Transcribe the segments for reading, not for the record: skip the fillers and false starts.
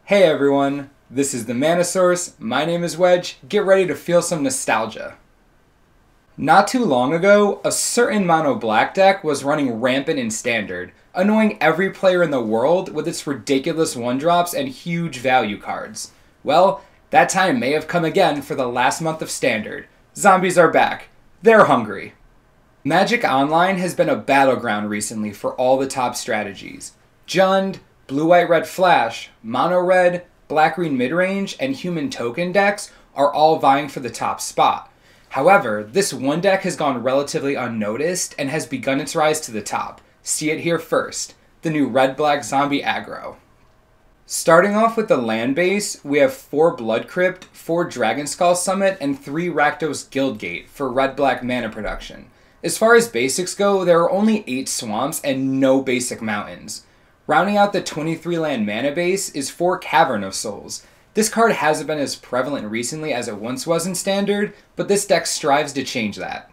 Hey everyone, this is the Mana Source, my name is Wedge, get ready to feel some nostalgia. Not too long ago, a certain mono black deck was running rampant in Standard, annoying every player in the world with its ridiculous 1-drops and huge value cards. Well, that time may have come again for the last month of Standard. Zombies are back. They're hungry. Magic Online has been a battleground recently for all the top strategies. Jund, Blue-White-Red Flash, Mono-Red, Black-Green Midrange, and Human Token decks are all vying for the top spot. However, this one deck has gone relatively unnoticed and has begun its rise to the top. See it here first, the new Red-Black Zombie Aggro. Starting off with the land base, we have 4 Blood Crypt, 4 Dragonskull Summit, and 3 Rakdos Guildgate for red-black mana production. As far as basics go, there are only 8 swamps and no basic mountains. Rounding out the 23 land mana base is 4 Cavern of Souls. This card hasn't been as prevalent recently as it once was in Standard, but this deck strives to change that.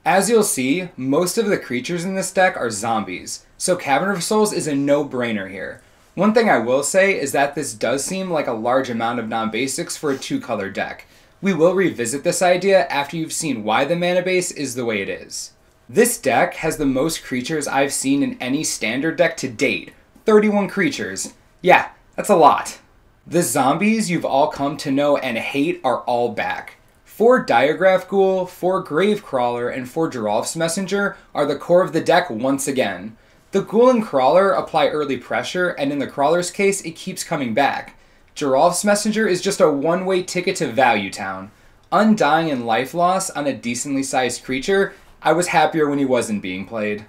As you'll see, most of the creatures in this deck are zombies, so Cavern of Souls is a no-brainer here. One thing I will say is that this does seem like a large amount of non-basics for a 2-color deck. We will revisit this idea after you've seen why the mana base is the way it is. This deck has the most creatures I've seen in any Standard deck to date. 31 creatures. Yeah, that's a lot. The zombies you've all come to know and hate are all back. 4 Diregraf Ghoul, 4 Gravecrawler, and 4 Geralf's Messenger are the core of the deck once again. The Ghoul and Crawler apply early pressure, and in the Crawler's case, it keeps coming back. Geralf's Messenger is just a one-way ticket to Value Town. Undying and life loss on a decently sized creature, I was happier when he wasn't being played.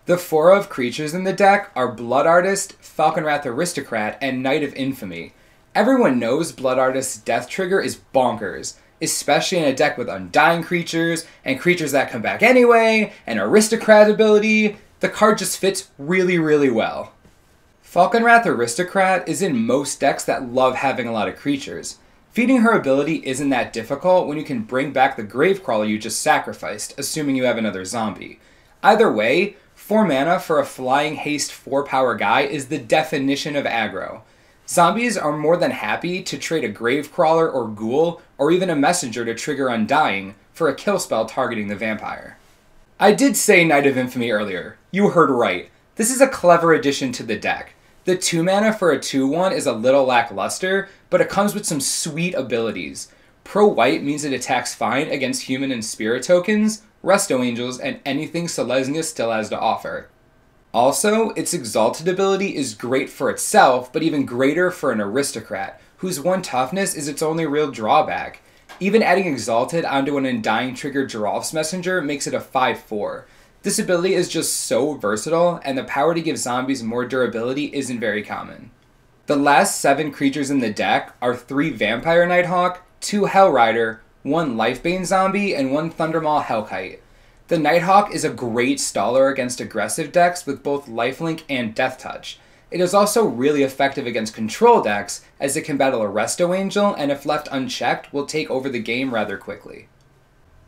The 4 of creatures in the deck are Blood Artist, Falkenrath Aristocrat, and Knight of Infamy. Everyone knows Blood Artist's death trigger is bonkers, especially in a deck with Undying creatures, and creatures that come back anyway, and Aristocrat ability. The card just fits really well. Falkenrath Aristocrat is in most decks that love having a lot of creatures. Feeding her ability isn't that difficult when you can bring back the Gravecrawler you just sacrificed, assuming you have another zombie. Either way, 4 mana for a flying haste 4-power guy is the definition of aggro. Zombies are more than happy to trade a Gravecrawler or Ghoul, or even a Messenger to trigger Undying, for a kill spell targeting the vampire. I did say Knight of Infamy earlier. You heard right. This is a clever addition to the deck. The 2 mana for a 2/1 is a little lackluster, but it comes with some sweet abilities. Pro-white means it attacks fine against human and spirit tokens, Resto Angels, and anything Selesnya still has to offer. Also, its Exalted ability is great for itself, but even greater for an Aristocrat, whose 1 toughness is its only real drawback. Even adding Exalted onto an Undying triggered Geralf's Messenger makes it a 5/4. This ability is just so versatile, and the power to give zombies more durability isn't very common. The last 7 creatures in the deck are 3 Vampire Nighthawk, 2 Hellrider, 1 Lifebane Zombie, and 1 Thundermaw Hellkite. The Nighthawk is a great staller against aggressive decks with both lifelink and death touch. It is also really effective against control decks, as it can battle a Resto Angel, and if left unchecked, will take over the game rather quickly.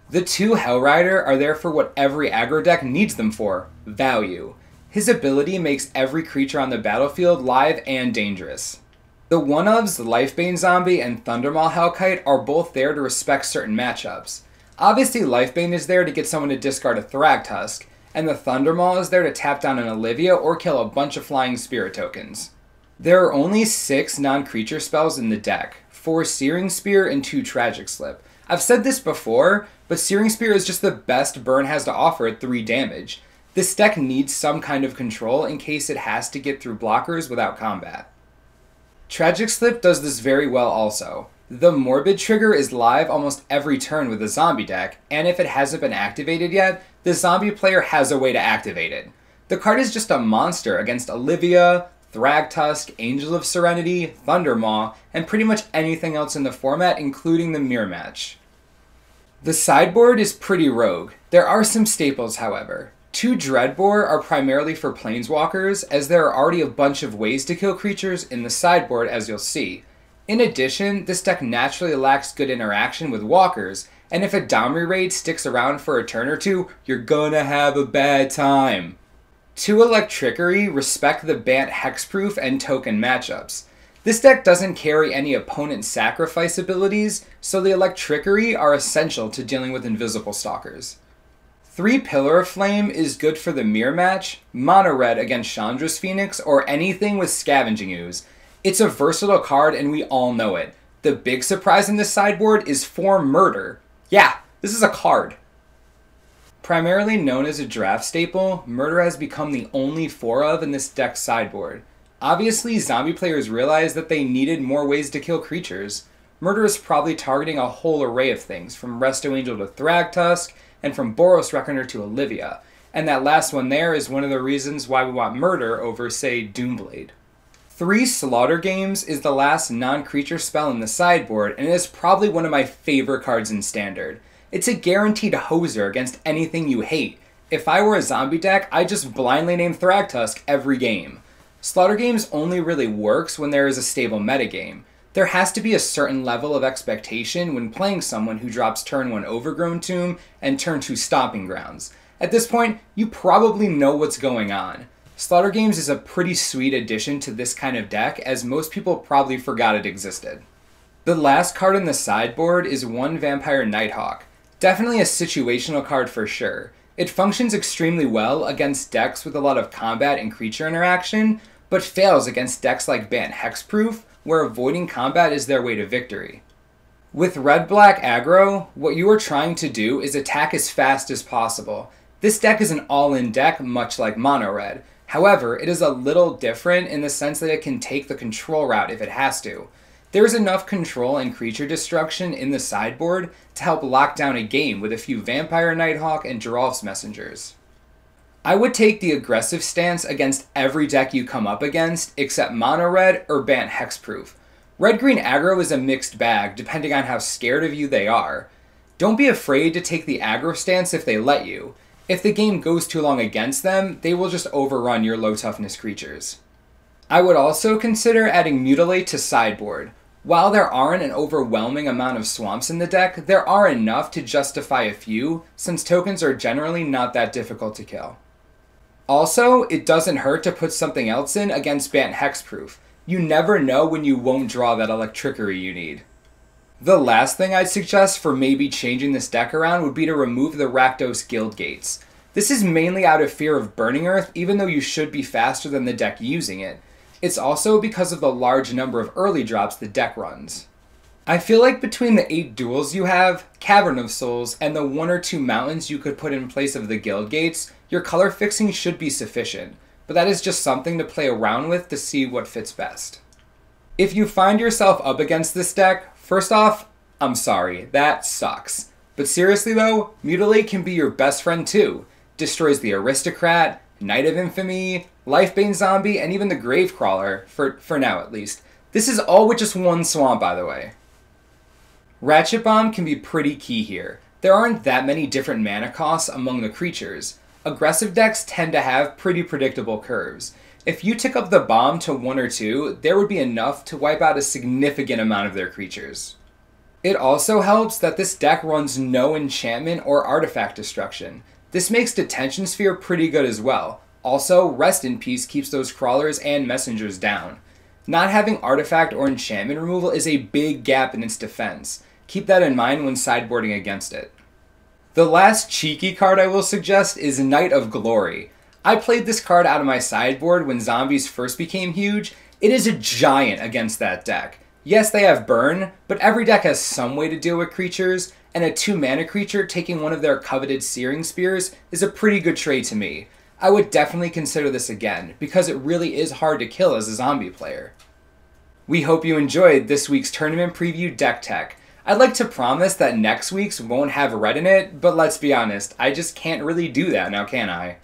The 2 Hellrider are there for what every aggro deck needs them for, value. His ability makes every creature on the battlefield live and dangerous. The 1-ofs, Lifebane Zombie and Thundermaw Hellkite, are both there to respect certain matchups. Obviously, Lifebane is there to get someone to discard a Thragtusk, and the Thundermaw is there to tap down an Olivia or kill a bunch of flying spirit tokens. There are only 6 non-creature spells in the deck, 4 Searing Spear and 2 Tragic Slip. I've said this before, but Searing Spear is just the best burn has to offer at 3 damage. This deck needs some kind of control in case it has to get through blockers without combat. Tragic Slip does this very well also. The Morbid trigger is live almost every turn with a zombie deck, and if it hasn't been activated yet, the zombie player has a way to activate it. The card is just a monster against Olivia, Thragtusk, Angel of Serenity, Thundermaw, and pretty much anything else in the format, including the mirror match. The sideboard is pretty rogue. There are some staples, however. 2 Dreadbore are primarily for planeswalkers, as there are already a bunch of ways to kill creatures in the sideboard, as you'll see. In addition, this deck naturally lacks good interaction with walkers, and if a Domri raid sticks around for a turn or 2, you're gonna have a bad time. 2 Electrickery respect the Bant hexproof and token matchups. This deck doesn't carry any opponent sacrifice abilities, so the Electrickery are essential to dealing with invisible stalkers. 3 Pillar of Flame is good for the mirror match, mono red against Chandra's Phoenix, or anything with Scavenging Ooze. It's a versatile card and we all know it. The big surprise in this sideboard is 4 Murder. Yeah, this is a card. Primarily known as a draft staple, Murder has become the only 4 of in this deck's sideboard. Obviously, zombie players realized that they needed more ways to kill creatures. Murder is probably targeting a whole array of things, from Resto Angel to Thragtusk, and from Boros Reckoner to Olivia. And that last one there is one of the reasons why we want Murder over, say, Doomblade. 3 Slaughter Games is the last non-creature spell in the sideboard, and it is probably one of my favorite cards in Standard. It's a guaranteed hoser against anything you hate. If I were a zombie deck, I'd just blindly name Thragtusk every game. Slaughter Games only really works when there is a stable metagame. There has to be a certain level of expectation when playing someone who drops turn 1 Overgrown Tomb and turn 2 Stomping Grounds. At this point, you probably know what's going on. Slaughter Games is a pretty sweet addition to this kind of deck, as most people probably forgot it existed. The last card in the sideboard is 1 Vampire Nighthawk. Definitely a situational card for sure. It functions extremely well against decks with a lot of combat and creature interaction, but fails against decks like Bant Hexproof, where avoiding combat is their way to victory. With red-black aggro, what you are trying to do is attack as fast as possible. This deck is an all-in deck, much like mono-red. However, it is a little different in the sense that it can take the control route if it has to. There is enough control and creature destruction in the sideboard to help lock down a game with a few Vampire Nighthawk and Geralf's Messengers. I would take the aggressive stance against every deck you come up against, except mono red or Bant Hexproof. Red-green aggro is a mixed bag, depending on how scared of you they are. Don't be afraid to take the aggro stance if they let you. If the game goes too long against them, they will just overrun your low-toughness creatures. I would also consider adding Mutilate to sideboard. While there aren't an overwhelming amount of swamps in the deck, there are enough to justify a few, since tokens are generally not that difficult to kill. Also, it doesn't hurt to put something else in against Bant Hexproof. You never know when you won't draw that Electrickery you need. The last thing I'd suggest for maybe changing this deck around would be to remove the Rakdos Guildgates. This is mainly out of fear of Burning Earth, even though you should be faster than the deck using it. It's also because of the large number of early drops the deck runs. I feel like between the 8 duels you have, Cavern of Souls, and the 1 or 2 mountains you could put in place of the Guildgates, your color fixing should be sufficient, but that is just something to play around with to see what fits best. If you find yourself up against this deck, first off, I'm sorry, that sucks. But seriously though, Mutilate can be your best friend too. Destroys the Aristocrat, Knight of Infamy, Lifebane Zombie, and even the Gravecrawler, for now at least. This is all with just 1 swamp, by the way. Ratchet Bomb can be pretty key here. There aren't that many different mana costs among the creatures. Aggressive decks tend to have pretty predictable curves. If you tick up the bomb to 1 or 2, there would be enough to wipe out a significant amount of their creatures. It also helps that this deck runs no enchantment or artifact destruction. This makes Detention Sphere pretty good as well. Also, Rest in Peace keeps those crawlers and messengers down. Not having artifact or enchantment removal is a big gap in its defense. Keep that in mind when sideboarding against it. The last cheeky card I will suggest is Knight of Glory. I played this card out of my sideboard when zombies first became huge. It is a giant against that deck. Yes, they have burn, but every deck has some way to deal with creatures, and a 2-mana creature taking one of their coveted Searing Spears is a pretty good trade to me. I would definitely consider this again, because it really is hard to kill as a zombie player. We hope you enjoyed this week's tournament preview deck tech. I'd like to promise that next week's won't have red in it, but let's be honest, I just can't really do that now, can I?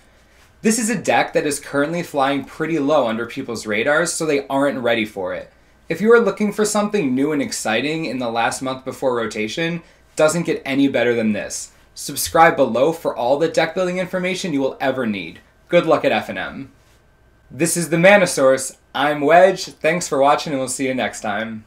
This is a deck that is currently flying pretty low under people's radars, so they aren't ready for it. If you are looking for something new and exciting in the last month before rotation, doesn't get any better than this. Subscribe below for all the deck building information you will ever need. Good luck at F&M. This is the Mana Source. I'm Wedge. Thanks for watching and we'll see you next time.